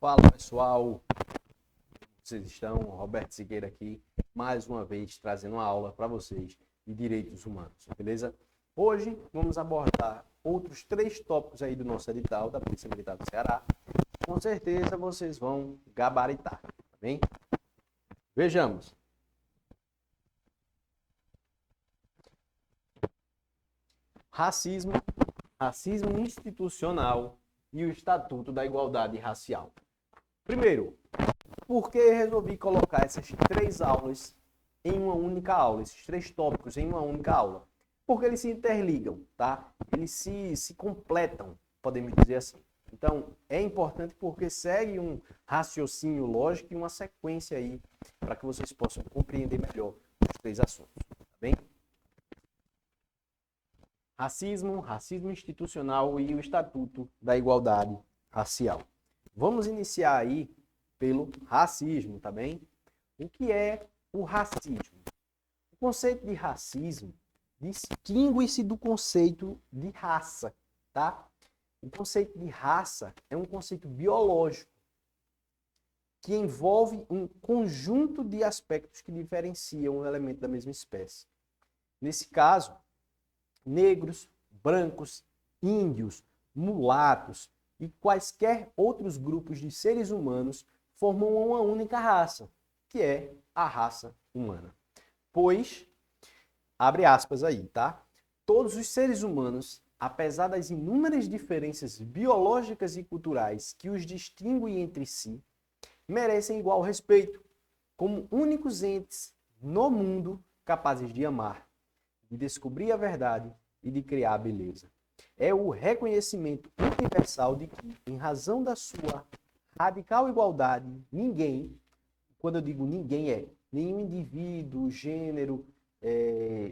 Fala pessoal, vocês estão? Roberto Siqueira aqui, mais uma vez trazendo uma aula para vocês de direitos humanos, beleza? Hoje vamos abordar outros 3 tópicos aí do nosso edital da Polícia Militar do Ceará. Com certeza vocês vão gabaritar, tá bem? Vejamos. Racismo, racismo institucional e o Estatuto da Igualdade Racial. Primeiro, por que resolvi colocar essas 3 aulas em uma única aula, esses 3 tópicos em uma única aula? Porque eles se interligam, tá? Eles se completam, podemos dizer assim. Então, é importante porque segue um raciocínio lógico e uma sequência aí para que vocês possam compreender melhor os 3 assuntos, tá bem? Racismo, racismo institucional e o Estatuto da Igualdade Racial. Vamos iniciar aí pelo racismo, tá bem? O que é o racismo? O conceito de racismo distingue-se do conceito de raça, tá? O conceito de raça é um conceito biológico que envolve um conjunto de aspectos que diferenciam um elemento da mesma espécie. Nesse caso, negros, brancos, índios, mulatos e quaisquer outros grupos de seres humanos formam uma única raça, que é a raça humana. Pois, abre aspas aí, tá? Todos os seres humanos, apesar das inúmeras diferenças biológicas e culturais que os distinguem entre si, merecem igual respeito, como únicos entes no mundo capazes de amar, de descobrir a verdade e de criar a beleza. É o reconhecimento universal de que, em razão da sua radical igualdade, ninguém, quando eu digo ninguém, é nenhum indivíduo, gênero,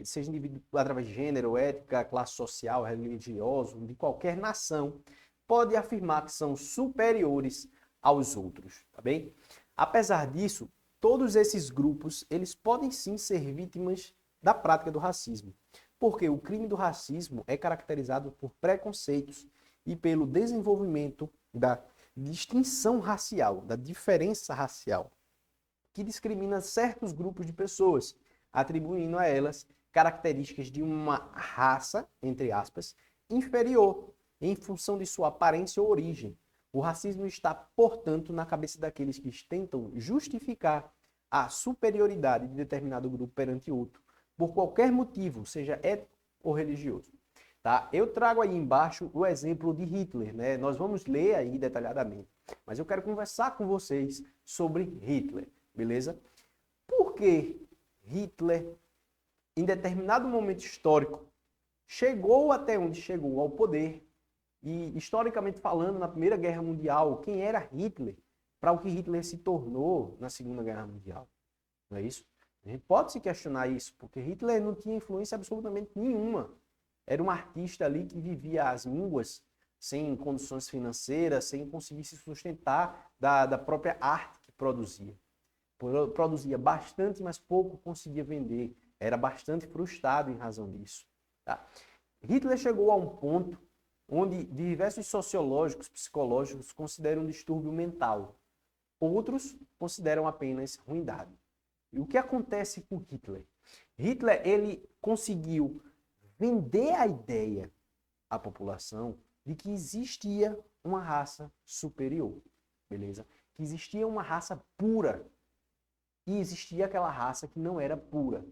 seja indivíduo através de gênero, ética, classe social, religioso, de qualquer nação, pode afirmar que são superiores aos outros, tá bem? Apesar disso, todos esses grupos, eles podem sim ser vítimas da prática do racismo, porque o crime do racismo é caracterizado por preconceitos e pelo desenvolvimento da distinção racial, da diferença racial, que discrimina certos grupos de pessoas, atribuindo a elas características de uma raça, entre aspas, inferior, em função de sua aparência ou origem. O racismo está, portanto, na cabeça daqueles que tentam justificar a superioridade de determinado grupo perante outro, por qualquer motivo, seja étnico ou religioso. Tá? Eu trago aí embaixo o exemplo de Hitler, né? Nós vamos ler aí detalhadamente, mas eu quero conversar com vocês sobre Hitler, beleza? Por que Hitler, em determinado momento histórico, chegou até onde chegou ao poder e, historicamente falando, na Primeira Guerra Mundial, quem era Hitler para o que Hitler se tornou na Segunda Guerra Mundial? Não é isso? A gente pode se questionar isso, porque Hitler não tinha influência absolutamente nenhuma. Era um artista ali que vivia às mínguas, sem condições financeiras, sem conseguir se sustentar da própria arte que produzia. Produzia bastante, mas pouco conseguia vender. Era bastante frustrado em razão disso. Tá? Hitler chegou a um ponto onde diversos sociológicos, psicológicos consideram um distúrbio mental. Outros consideram apenas ruindade. E o que acontece com Hitler? Hitler, ele conseguiu vender a ideia à população de que existia uma raça superior, beleza? Que existia uma raça pura e existia aquela raça que não era pura.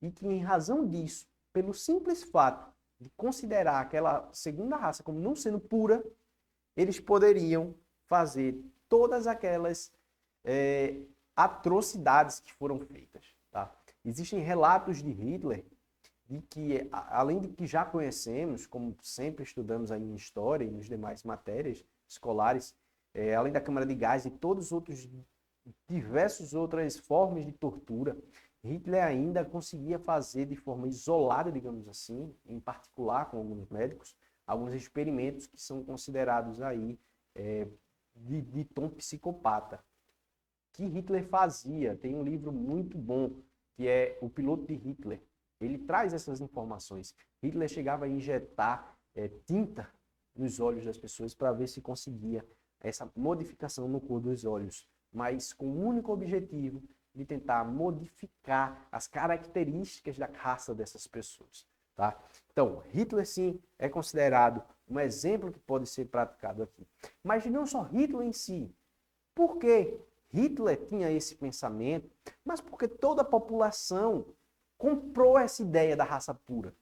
E que, em razão disso, pelo simples fato de considerar aquela segunda raça como não sendo pura, eles poderiam fazer todas aquelas atrocidades que foram feitas. Tá? Existem relatos de Hitler de que, além de que já conhecemos, como sempre estudamos aí em história e nas demais matérias escolares, além da câmara de gás e todos os outros diversas outras formas de tortura, Hitler ainda conseguia fazer de forma isolada, digamos assim, em particular com alguns médicos, alguns experimentos que são considerados aí de tom psicopata. Que Hitler fazia? Tem um livro muito bom, que é O Piloto de Hitler. Ele traz essas informações. Hitler chegava a injetar tinta nos olhos das pessoas para ver se conseguia essa modificação no cor dos olhos, mas com o único objetivo de tentar modificar as características da raça dessas pessoas, tá? Então, Hitler, sim, é considerado um exemplo que pode ser praticado aqui. Mas não só Hitler em si. Por que Hitler tinha esse pensamento? Mas porque toda a população comprou essa ideia da raça pura.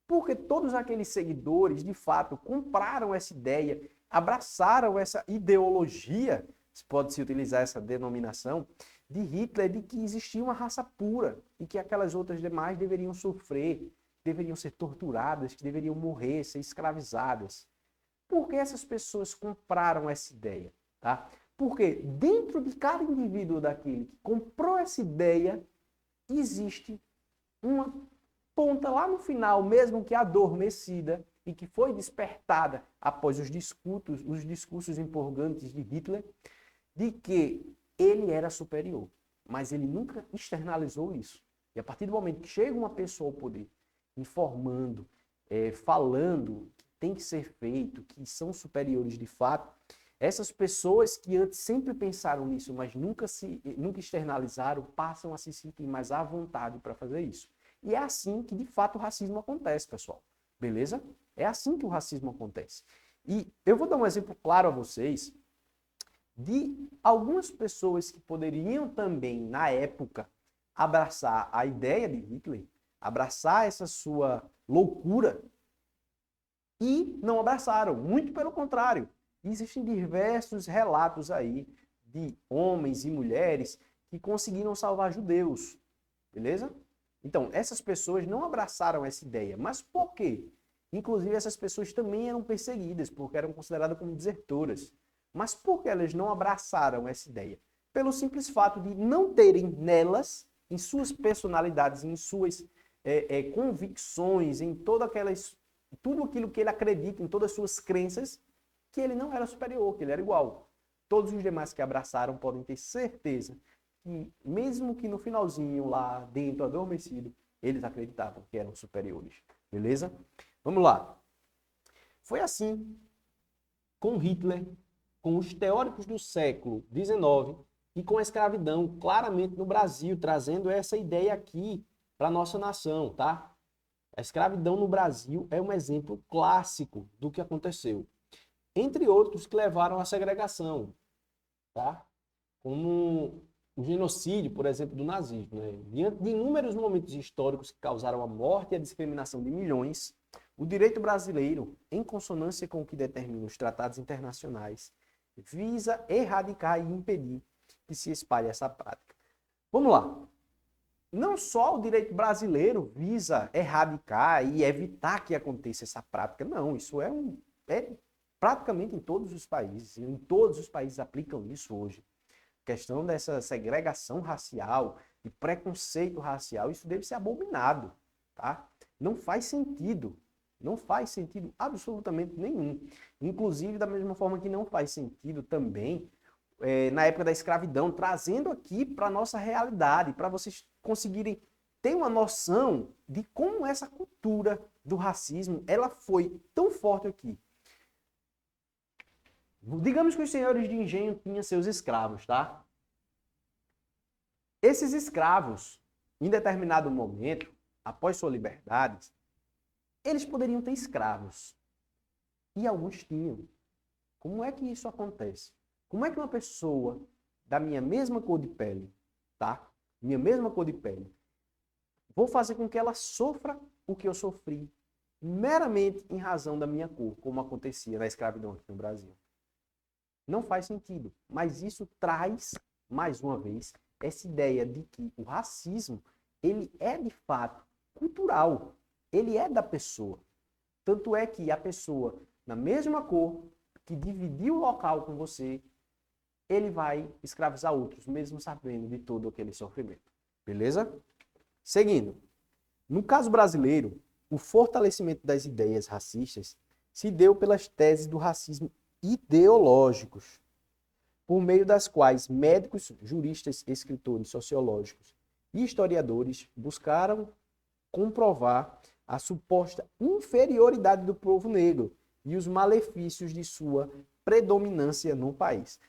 Porque todos aqueles seguidores, de fato, compraram essa ideia, abraçaram essa ideologia, pode-se utilizar essa denominação, de Hitler, de que existia uma raça pura e que aquelas outras demais deveriam sofrer, deveriam ser torturadas, que deveriam morrer, ser escravizadas. Por que essas pessoas compraram essa ideia? Tá? Porque dentro de cada indivíduo daquele que comprou essa ideia, existe uma ponta lá no final, mesmo que adormecida, e que foi despertada após os discursos empolgantes de Hitler, de que ele era superior. Mas ele nunca externalizou isso. E a partir do momento que chega uma pessoa ao poder, informando, falando que tem que ser feito, que são superiores de fato, essas pessoas que antes sempre pensaram nisso, mas nunca externalizaram, passam a se sentir mais à vontade para fazer isso. E é assim que, de fato, o racismo acontece, pessoal. Beleza? É assim que o racismo acontece. E eu vou dar um exemplo claro a vocês de algumas pessoas que poderiam também, na época, abraçar a ideia de Hitler, abraçar essa sua loucura, e não abraçaram. Muito pelo contrário. Existem diversos relatos aí de homens e mulheres que conseguiram salvar judeus. Beleza? Então, essas pessoas não abraçaram essa ideia. Mas por quê? Inclusive, essas pessoas também eram perseguidas, porque eram consideradas como desertoras. Mas por que elas não abraçaram essa ideia? Pelo simples fato de não terem nelas, em suas personalidades, em suas convicções, em tudo aquilo que ele acredita, em todas as suas crenças, que ele não era superior, que ele era igual. Todos os demais que abraçaram podem ter certeza que, mesmo que no finalzinho, lá dentro, adormecido, eles acreditavam que eram superiores. Beleza? Vamos lá. Foi assim com Hitler, com os teóricos do século XIX e com a escravidão, claramente no Brasil, trazendo essa ideia aqui para a nossa nação, tá? A escravidão no Brasil é um exemplo clássico do que aconteceu. Entre outros que levaram à segregação, tá? Como o genocídio, por exemplo, do nazismo, né? Diante de inúmeros momentos históricos que causaram a morte e a discriminação de milhões, o direito brasileiro, em consonância com o que determinam os tratados internacionais, visa erradicar e impedir que se espalhe essa prática. Vamos lá. Não só o direito brasileiro visa erradicar e evitar que aconteça essa prática, não, isso é praticamente em todos os países, em todos os países aplicam isso hoje. A questão dessa segregação racial e preconceito racial, isso deve ser abominado, tá? Não faz sentido absolutamente nenhum. Inclusive, da mesma forma que não faz sentido também, na época da escravidão, trazendo aqui para a nossa realidade, para vocês conseguirem ter uma noção de como essa cultura do racismo, ela foi tão forte aqui. Digamos que os senhores de engenho tinham seus escravos, tá? Esses escravos, em determinado momento, após sua liberdade, eles poderiam ter escravos. E alguns tinham. Como é que isso acontece? Como é que uma pessoa da minha mesma cor de pele, tá? Minha mesma cor de pele, vou fazer com que ela sofra o que eu sofri, meramente em razão da minha cor, como acontecia na escravidão aqui no Brasil? Não faz sentido. Mas isso traz, mais uma vez, essa ideia de que o racismo, ele é de fato cultural. Ele é da pessoa. Tanto é que a pessoa, na mesma cor, que dividiu o local com você, ele vai escravizar outros, mesmo sabendo de todo aquele sofrimento. Beleza? Seguindo. No caso brasileiro, o fortalecimento das ideias racistas se deu pelas teses do racismo ideológicos, por meio das quais médicos, juristas, escritores sociológicos e historiadores buscaram comprovar a suposta inferioridade do povo negro e os malefícios de sua predominância no país.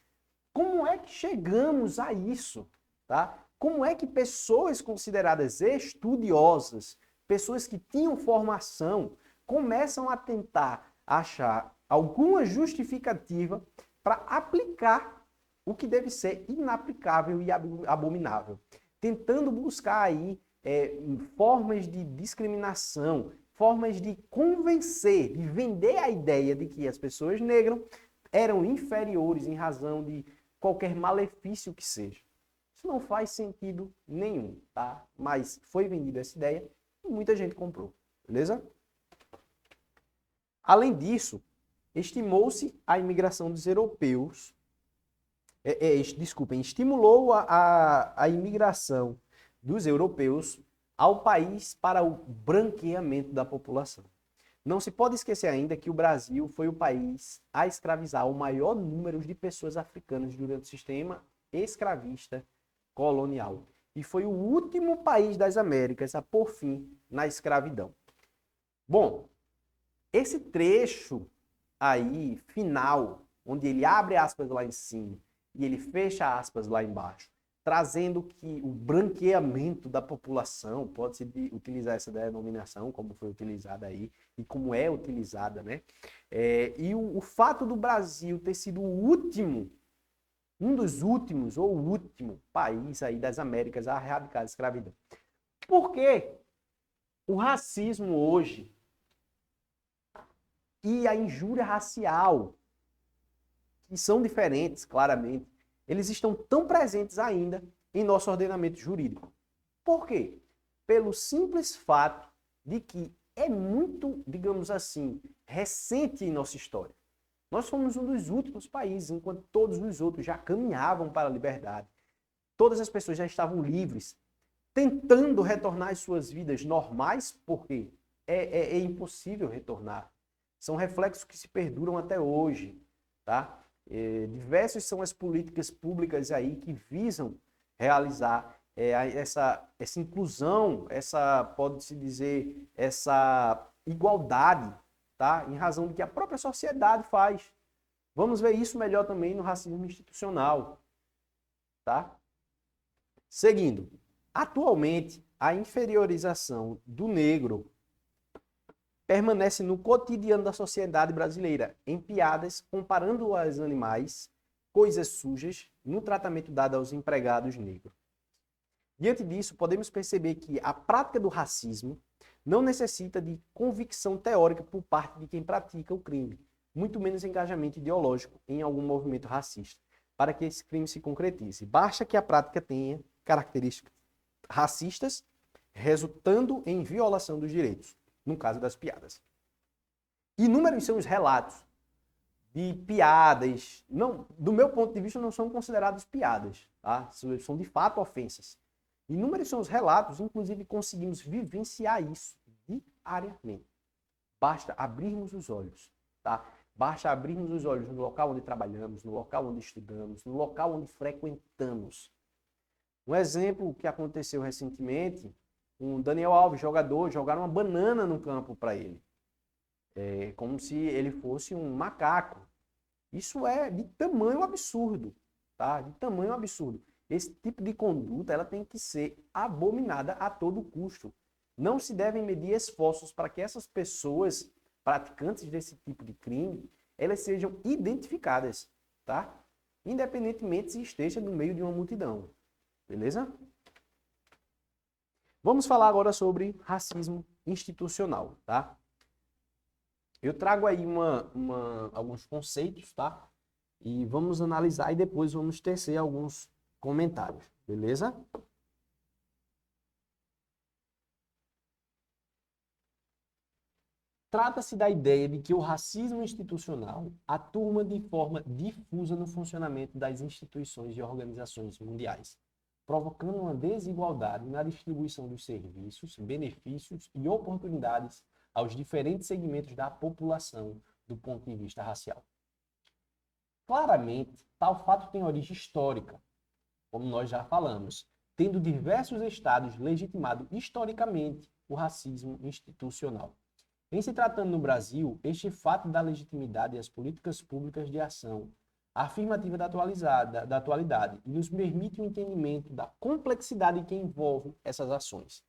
Como é que chegamos a isso? Tá? Como é que pessoas consideradas estudiosas, pessoas que tinham formação, começam a tentar achar alguma justificativa para aplicar o que deve ser inaplicável e abominável, tentando buscar aí formas de discriminação, formas de convencer, de vender a ideia de que as pessoas negras eram inferiores em razão de qualquer malefício que seja. Isso não faz sentido nenhum, tá? Mas foi vendida essa ideia e muita gente comprou, beleza? Além disso, estimou-se a imigração dos europeus, estimulou a imigração dos europeus ao país para o branqueamento da população. Não se pode esquecer ainda que o Brasil foi o país a escravizar o maior número de pessoas africanas durante o sistema escravista colonial. E foi o último país das Américas a pôr fim na escravidão. Bom, esse trecho aí, final, onde ele abre aspas lá em cima e ele fecha aspas lá embaixo, trazendo que o branqueamento da população, pode-se utilizar essa denominação, como foi utilizada aí, e como é utilizada, né? E o fato do Brasil ter sido o último, um dos últimos, ou o último país aí das Américas a erradicar a escravidão. Por quê? O racismo hoje e a injúria racial, que são diferentes, claramente, eles estão tão presentes ainda em nosso ordenamento jurídico. Por quê? Pelo simples fato de que é muito, digamos assim, recente em nossa história. Nós fomos um dos últimos países, enquanto todos os outros já caminhavam para a liberdade. Todas as pessoas já estavam livres, tentando retornar às suas vidas normais, porque é impossível retornar. São reflexos que se perduram até hoje, tá? Diversas são as políticas públicas aí que visam realizar essa inclusão, pode-se dizer, essa igualdade, tá? Em razão do que a própria sociedade faz. Vamos ver isso melhor também no racismo institucional, tá? Seguindo, atualmente, a inferiorização do negro permanece no cotidiano da sociedade brasileira, em piadas comparando-o aos animais, coisas sujas, no tratamento dado aos empregados negros. Diante disso, podemos perceber que a prática do racismo não necessita de convicção teórica por parte de quem pratica o crime, muito menos engajamento ideológico em algum movimento racista, para que esse crime se concretize. Basta que a prática tenha características racistas, resultando em violação dos direitos. No caso das piadas. Inúmeros são os relatos de piadas, não, do meu ponto de vista não são considerados piadas, tá? São de fato ofensas. Inúmeros são os relatos, inclusive conseguimos vivenciar isso diariamente. Basta abrirmos os olhos, tá? Basta abrirmos os olhos no local onde trabalhamos, no local onde estudamos, no local onde frequentamos. Um exemplo que aconteceu recentemente, um Daniel Alves, jogador, jogaram uma banana no campo para ele. Como se ele fosse um macaco. Isso é de tamanho absurdo, tá? De tamanho absurdo. Esse tipo de conduta, ela tem que ser abominada a todo custo. Não se devem medir esforços para que essas pessoas, praticantes desse tipo de crime, elas sejam identificadas, tá? Independentemente se esteja no meio de uma multidão. Beleza? Vamos falar agora sobre racismo institucional, tá? Eu trago aí alguns conceitos, tá? E vamos analisar e depois vamos tecer alguns comentários, beleza? Trata-se da ideia de que o racismo institucional atua de forma difusa no funcionamento das instituições e organizações mundiais, provocando uma desigualdade na distribuição dos serviços, benefícios e oportunidades aos diferentes segmentos da população do ponto de vista racial. Claramente, tal fato tem origem histórica, como nós já falamos, tendo diversos estados legitimado historicamente o racismo institucional. Em se tratando no Brasil, este fato dá legitimidade às políticas públicas de ação afirmativa da atualidade e nos permite o entendimento da complexidade que envolve essas ações.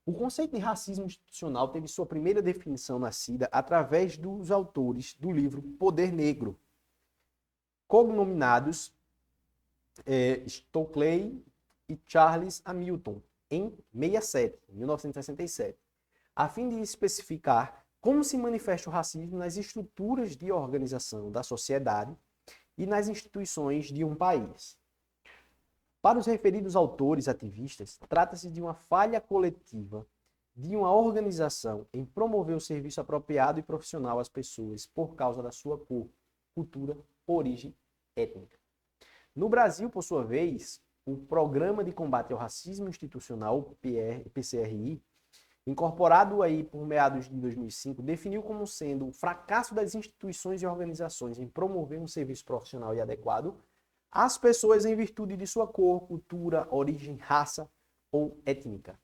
O conceito de racismo institucional teve sua primeira definição nascida através dos autores do livro Poder Negro, cognominados Stokely e Charles Hamilton, em 1967, a fim de especificar como se manifesta o racismo nas estruturas de organização da sociedade e nas instituições de um país. Para os referidos autores ativistas, trata-se de uma falha coletiva de uma organização em promover o serviço apropriado e profissional às pessoas por causa da sua cor, cultura, origem étnica. No Brasil, por sua vez, o Programa de Combate ao Racismo Institucional, PCRI, incorporado aí por meados de 2005, definiu como sendo o fracasso das instituições e organizações em promover um serviço profissional e adequado às pessoas em virtude de sua cor, cultura, origem, raça ou étnica.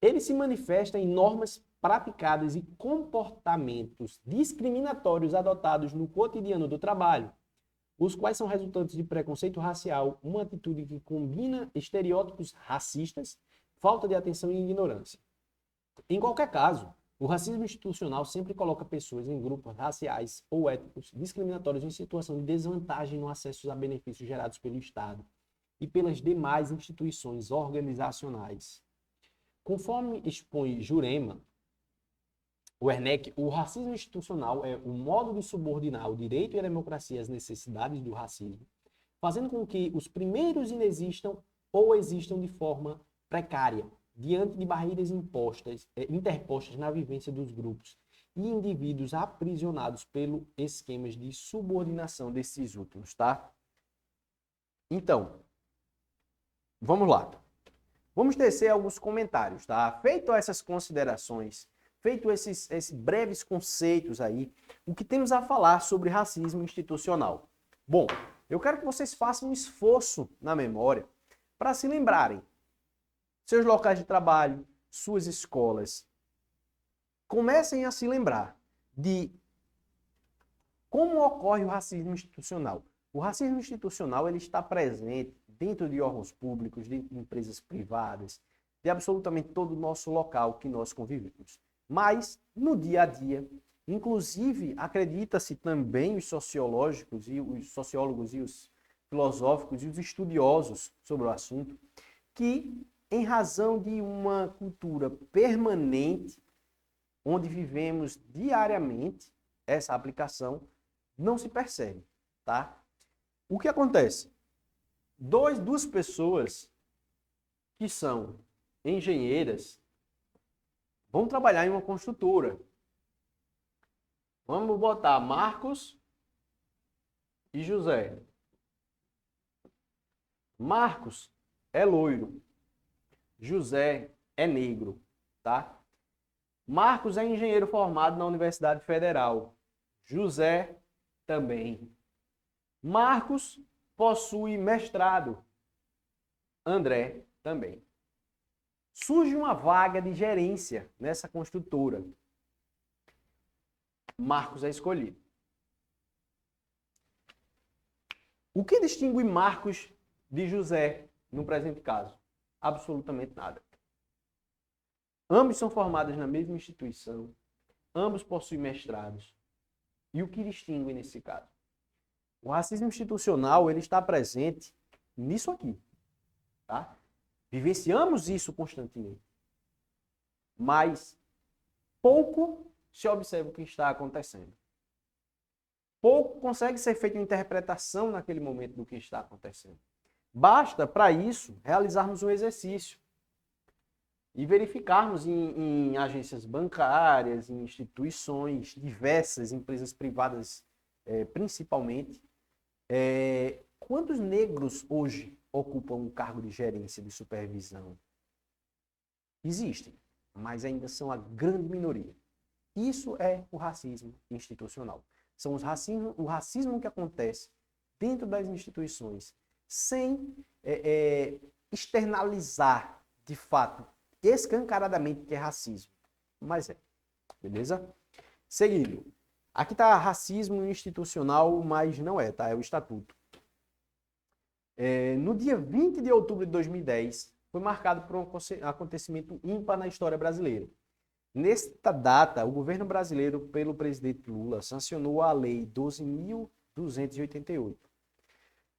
Ele se manifesta em normas praticadas e comportamentos discriminatórios adotados no cotidiano do trabalho, os quais são resultantes de preconceito racial, uma atitude que combina estereótipos racistas, falta de atenção e ignorância. Em qualquer caso, o racismo institucional sempre coloca pessoas em grupos raciais ou étnicos discriminatórios em situação de desvantagem no acesso a benefícios gerados pelo Estado e pelas demais instituições organizacionais. Conforme expõe Jurema, o Werneck, o racismo institucional é o modo de subordinar o direito e a democracia às necessidades do racismo, fazendo com que os primeiros inexistam ou existam de forma precária, diante de barreiras interpostas na vivência dos grupos e indivíduos aprisionados pelo esquemas de subordinação desses últimos, tá? Então, vamos lá. Vamos tecer alguns comentários, tá? Feito essas considerações, feito esses breves conceitos aí, o que temos a falar sobre racismo institucional? Bom, eu quero que vocês façam um esforço na memória para se lembrarem seus locais de trabalho, suas escolas. Comecem a se lembrar de como ocorre o racismo institucional. O racismo institucional ele está presente dentro de órgãos públicos, de empresas privadas, de absolutamente todo o nosso local que nós convivemos. Mas, no dia a dia, inclusive, acredita-se também os sociólogos e os filosóficos e os estudiosos sobre o assunto, que em razão de uma cultura permanente, onde vivemos diariamente, essa aplicação não se percebe, tá? O que acontece? Duas pessoas que são engenheiras vão trabalhar em uma construtora. Vamos botar Marcos e José. Marcos é loiro. José é negro, tá? Marcos é engenheiro formado na Universidade Federal. José também. Marcos possui mestrado. André também. Surge uma vaga de gerência nessa construtora. Marcos é escolhido. O que distingue Marcos de José no presente caso? Absolutamente nada. Ambos são formados na mesma instituição, ambos possuem mestrados. E o que distingue nesse caso? O racismo institucional ele está presente nisso aqui, tá? Vivenciamos isso constantemente. Mas pouco se observa o que está acontecendo. Pouco consegue ser feita uma interpretação naquele momento do que está acontecendo. Basta, para isso, realizarmos um exercício e verificarmos em agências bancárias, em instituições diversas, empresas privadas principalmente, quantos negros hoje ocupam um cargo de gerência, de supervisão? Existem, mas ainda são a grande minoria. Isso é o racismo institucional. São o racismo que acontece dentro das instituições, sem externalizar, de fato, escancaradamente que é racismo. Mas é. beleza? Seguindo. Aqui está racismo institucional, mas não é, tá? É o estatuto. No dia 20 de outubro de 2010, foi marcado por um acontecimento ímpar na história brasileira. Nesta data, o governo brasileiro, pelo presidente Lula, sancionou a Lei 12.288,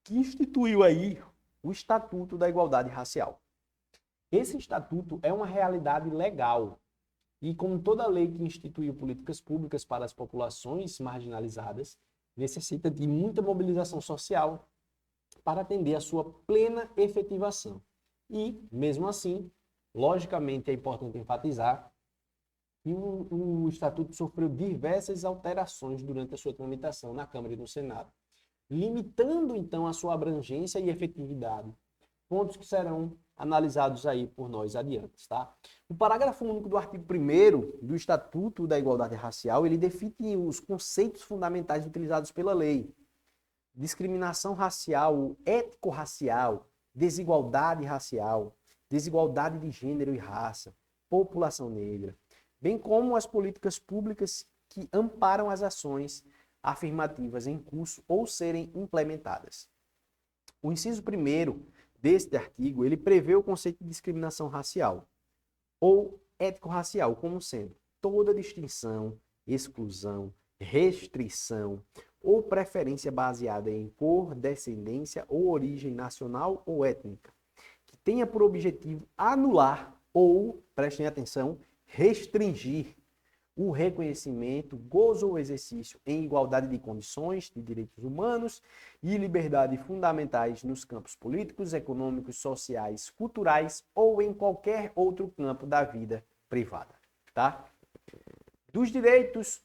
que instituiu aí o Estatuto da Igualdade Racial. Esse estatuto é uma realidade legal e, como toda lei que instituiu políticas públicas para as populações marginalizadas, necessita de muita mobilização social para atender a sua plena efetivação. E, mesmo assim, logicamente é importante enfatizar que o Estatuto sofreu diversas alterações durante a sua tramitação na Câmara e no Senado, limitando, então, a sua abrangência e efetividade, pontos que serão analisados aí por nós adiante, tá? O parágrafo único do artigo 1º do Estatuto da Igualdade Racial, ele define os conceitos fundamentais utilizados pela lei: discriminação racial, étnico-racial, desigualdade racial, desigualdade de gênero e raça, população negra, bem como as políticas públicas que amparam as ações afirmativas em curso ou serem implementadas. O inciso 1º deste artigo, ele prevê o conceito de discriminação racial ou étnico-racial como sendo toda distinção, exclusão, restrição ou preferência baseada em cor, descendência ou origem nacional ou étnica, que tenha por objetivo anular ou, prestem atenção, restringir o reconhecimento, gozo ou exercício em igualdade de condições de direitos humanos e liberdade fundamentais nos campos políticos, econômicos, sociais, culturais ou em qualquer outro campo da vida privada, tá? Dos direitos,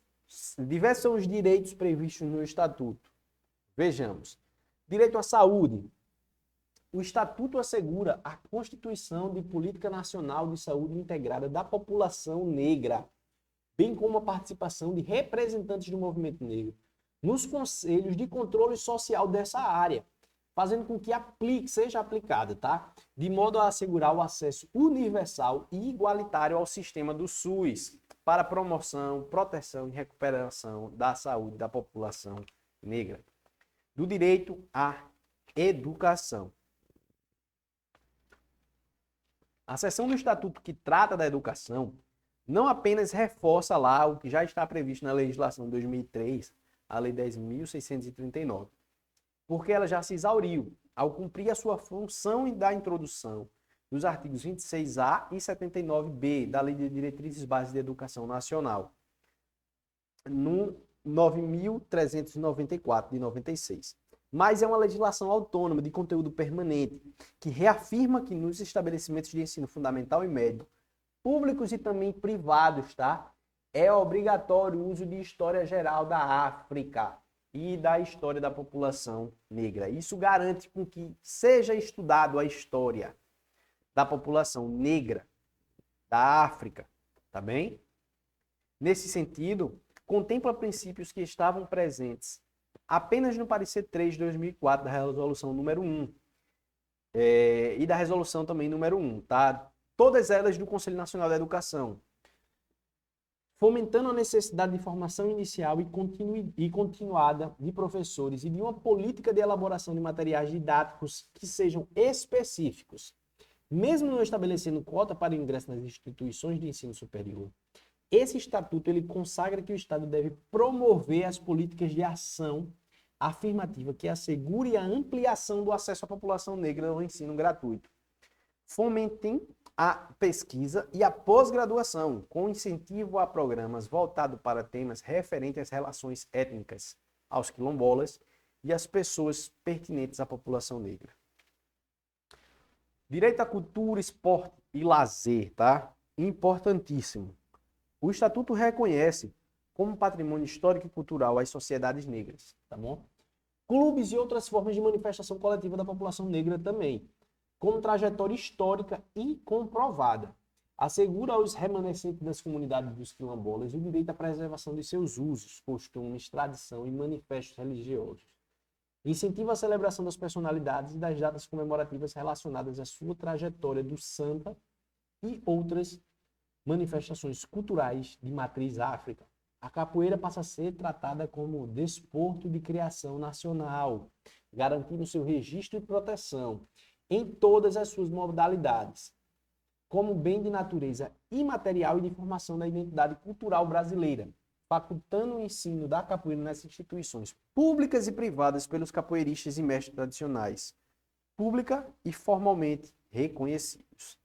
diversos são os direitos previstos no Estatuto. Vejamos. Direito à saúde. O Estatuto assegura a constituição de política nacional de saúde integrada da população negra, bem como a participação de representantes do movimento negro nos conselhos de controle social dessa área, fazendo com que seja aplicada, tá? De modo a assegurar o acesso universal e igualitário ao sistema do SUS para promoção, proteção e recuperação da saúde da população negra. Do direito à educação. A seção do Estatuto que trata da educação não apenas reforça lá o que já está previsto na legislação de 2003, a Lei 10.639, porque ela já se exauriu ao cumprir a sua função da introdução dos artigos 26A e 79B da Lei de Diretrizes Básicas de Educação Nacional, no 9.394 de 96. Mas é uma legislação autônoma de conteúdo permanente, que reafirma que nos estabelecimentos de ensino fundamental e médio, públicos e também privados, tá? É obrigatório o uso de história geral da África e da história da população negra. Isso garante com que seja estudado a história da população negra da África, tá bem? Nesse sentido, contempla princípios que estavam presentes apenas no parecer 3 de 2004 da resolução número 1 e da resolução também número 1, tá? Todas elas do Conselho Nacional da Educação, fomentando a necessidade de formação inicial e continuada de professores e de uma política de elaboração de materiais didáticos que sejam específicos, mesmo não estabelecendo cota para o ingresso nas instituições de ensino superior. Esse estatuto ele consagra que o Estado deve promover as políticas de ação afirmativa que assegure a ampliação do acesso à população negra ao ensino gratuito. Fomentem a pesquisa e a pós-graduação, com incentivo a programas voltados para temas referentes às relações étnicas, aos quilombolas e às pessoas pertinentes à população negra. Direito à cultura, esporte e lazer, tá? Importantíssimo. O Estatuto reconhece como patrimônio histórico e cultural as sociedades negras, tá bom? Clubes e outras formas de manifestação coletiva da população negra também, como trajetória histórica e comprovada. Assegura aos remanescentes das comunidades dos quilombolas o direito à preservação de seus usos, costumes, tradição e manifestos religiosos. Incentiva a celebração das personalidades e das datas comemorativas relacionadas à sua trajetória do samba e outras manifestações culturais de matriz África, a capoeira passa a ser tratada como desporto de criação nacional, garantindo seu registro e proteção em todas as suas modalidades, como bem de natureza imaterial e de formação da identidade cultural brasileira, facultando o ensino da capoeira nas instituições públicas e privadas pelos capoeiristas e mestres tradicionais, pública e formalmente reconhecidos.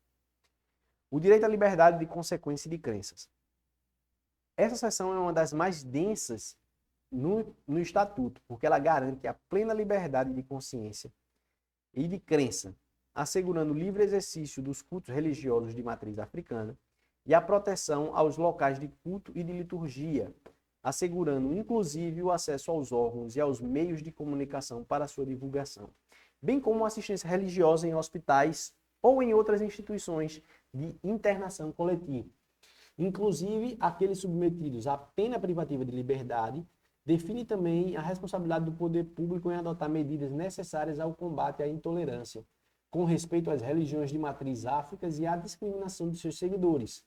O direito à liberdade de consequência e de crenças. Essa seção é uma das mais densas no Estatuto, porque ela garante a plena liberdade de consciência e de crença, assegurando o livre exercício dos cultos religiosos de matriz africana e a proteção aos locais de culto e de liturgia, assegurando inclusive o acesso aos órgãos e aos meios de comunicação para sua divulgação, bem como assistência religiosa em hospitais ou em outras instituições de internação coletiva. Inclusive, aqueles submetidos à pena privativa de liberdade, define também a responsabilidade do poder público em adotar medidas necessárias ao combate à intolerância, com respeito às religiões de matriz áfricas e à discriminação de seus seguidores,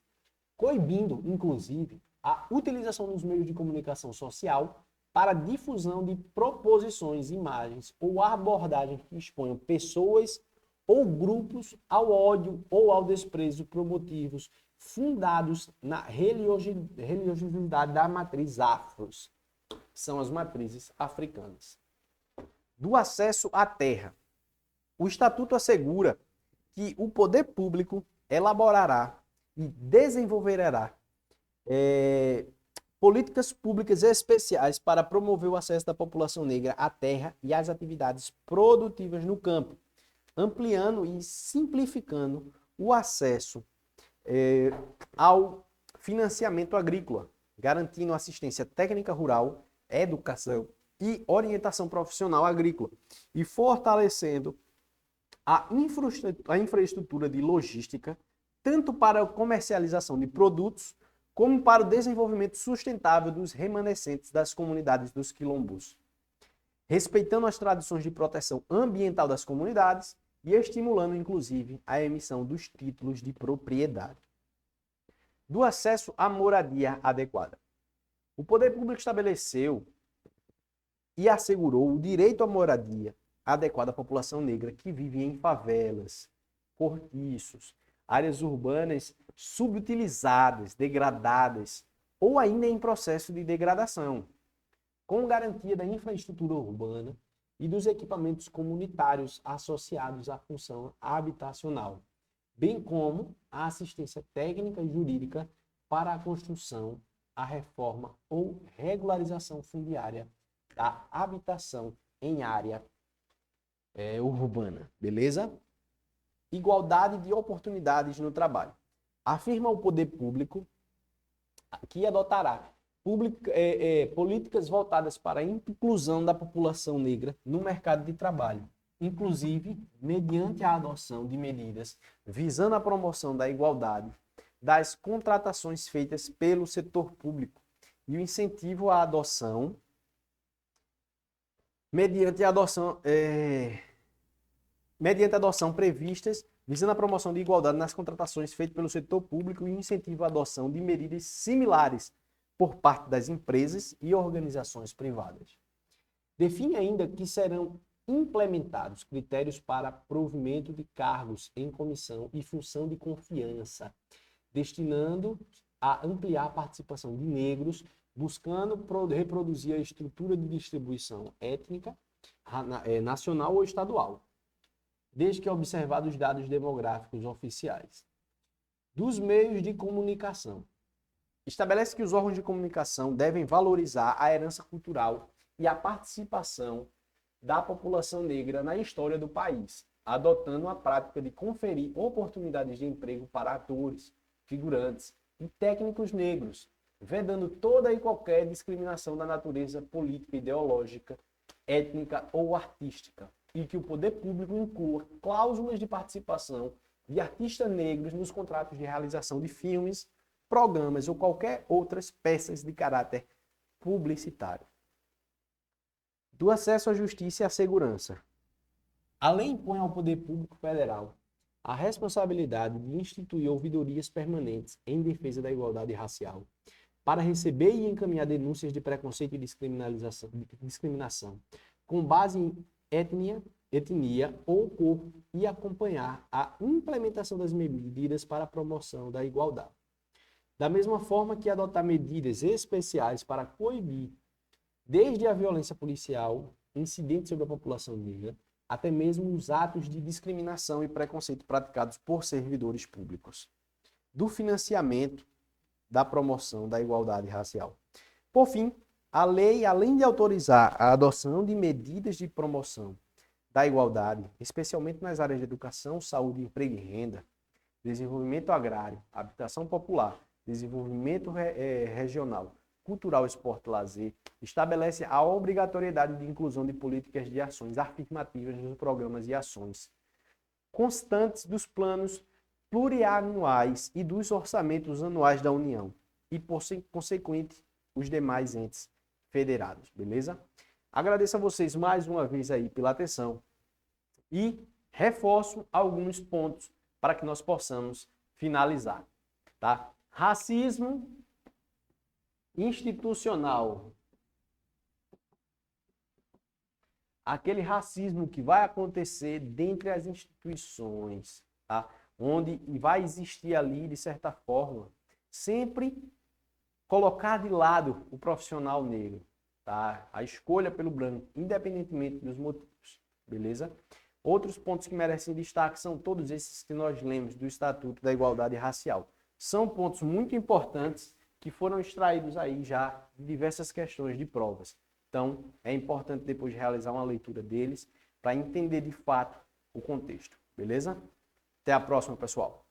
coibindo, inclusive, a utilização dos meios de comunicação social para a difusão de proposições, imagens ou abordagens que exponham pessoas ou grupos ao ódio ou ao desprezo por motivos fundados na religiosidade da matriz afros, que são as matrizes africanas. Do acesso à terra. O Estatuto assegura que o poder público elaborará e desenvolverá políticas públicas especiais para promover o acesso da população negra à terra e às atividades produtivas no campo, ampliando e simplificando o acesso ao financiamento agrícola, garantindo assistência técnica rural, educação e orientação profissional agrícola, e fortalecendo a infraestrutura de logística, tanto para a comercialização de produtos, como para o desenvolvimento sustentável dos remanescentes das comunidades dos quilombos, respeitando as tradições de proteção ambiental das comunidades e estimulando, inclusive, a emissão dos títulos de propriedade. Do acesso à moradia adequada. O poder público estabeleceu e assegurou o direito à moradia adequada à população negra que vive em favelas, cortiços, áreas urbanas subutilizadas, degradadas ou ainda em processo de degradação, com garantia da infraestrutura urbana e dos equipamentos comunitários associados à função habitacional, bem como a assistência técnica e jurídica para a construção, a reforma ou regularização fundiária da habitação em área urbana, beleza? Igualdade de oportunidades no trabalho. Afirma o poder público que adotará políticas voltadas para a inclusão da população negra no mercado de trabalho, inclusive mediante a adoção de medidas visando a promoção da igualdade das contratações feitas pelo setor público e o incentivo à adoção mediante a adoção previstas visando a promoção de igualdade nas contratações feitas pelo setor público e incentivo à adoção de medidas similares por parte das empresas e organizações privadas. Define ainda que serão implementados critérios para provimento de cargos em comissão e função de confiança, destinando a ampliar a participação de negros, buscando reproduzir a estrutura de distribuição étnica, nacional ou estadual, desde que observados os dados demográficos oficiais. Dos meios de comunicação. Estabelece que os órgãos de comunicação devem valorizar a herança cultural e a participação da população negra na história do país, adotando a prática de conferir oportunidades de emprego para atores, figurantes e técnicos negros, vedando toda e qualquer discriminação da natureza política, ideológica, étnica ou artística, e que o poder público inclua cláusulas de participação de artistas negros nos contratos de realização de filmes, programas ou qualquer outras peças de caráter publicitário. Do acesso à justiça e à segurança. A lei impõe ao poder público federal a responsabilidade de instituir ouvidorias permanentes em defesa da igualdade racial, para receber e encaminhar denúncias de preconceito e discriminação, com base em etnia ou cor, e acompanhar a implementação das medidas para a promoção da igualdade. Da mesma forma que adotar medidas especiais para coibir, desde a violência policial, incidentes sobre a população negra, até mesmo os atos de discriminação e preconceito praticados por servidores públicos. Do financiamento da promoção da igualdade racial. Por fim, a lei, além de autorizar a adoção de medidas de promoção da igualdade, especialmente nas áreas de educação, saúde, emprego e renda, desenvolvimento agrário, habitação popular, desenvolvimento regional, cultural, esporte e lazer, estabelece a obrigatoriedade de inclusão de políticas de ações afirmativas nos programas e ações constantes dos planos plurianuais e dos orçamentos anuais da União e, por consequente, os demais entes federados, beleza? Agradeço a vocês mais uma vez aí pela atenção e reforço alguns pontos para que nós possamos finalizar, tá? Racismo institucional. Aquele racismo que vai acontecer dentre as instituições, tá? Onde vai existir ali, de certa forma, sempre colocar de lado o profissional negro, tá? A escolha pelo branco, independentemente dos motivos, beleza? Outros pontos que merecem destaque são todos esses que nós lemos do Estatuto da Igualdade Racial. São pontos muito importantes que foram extraídos aí já de diversas questões de provas. Então, é importante depois realizar uma leitura deles para entender de fato o contexto, beleza? Até a próxima, pessoal!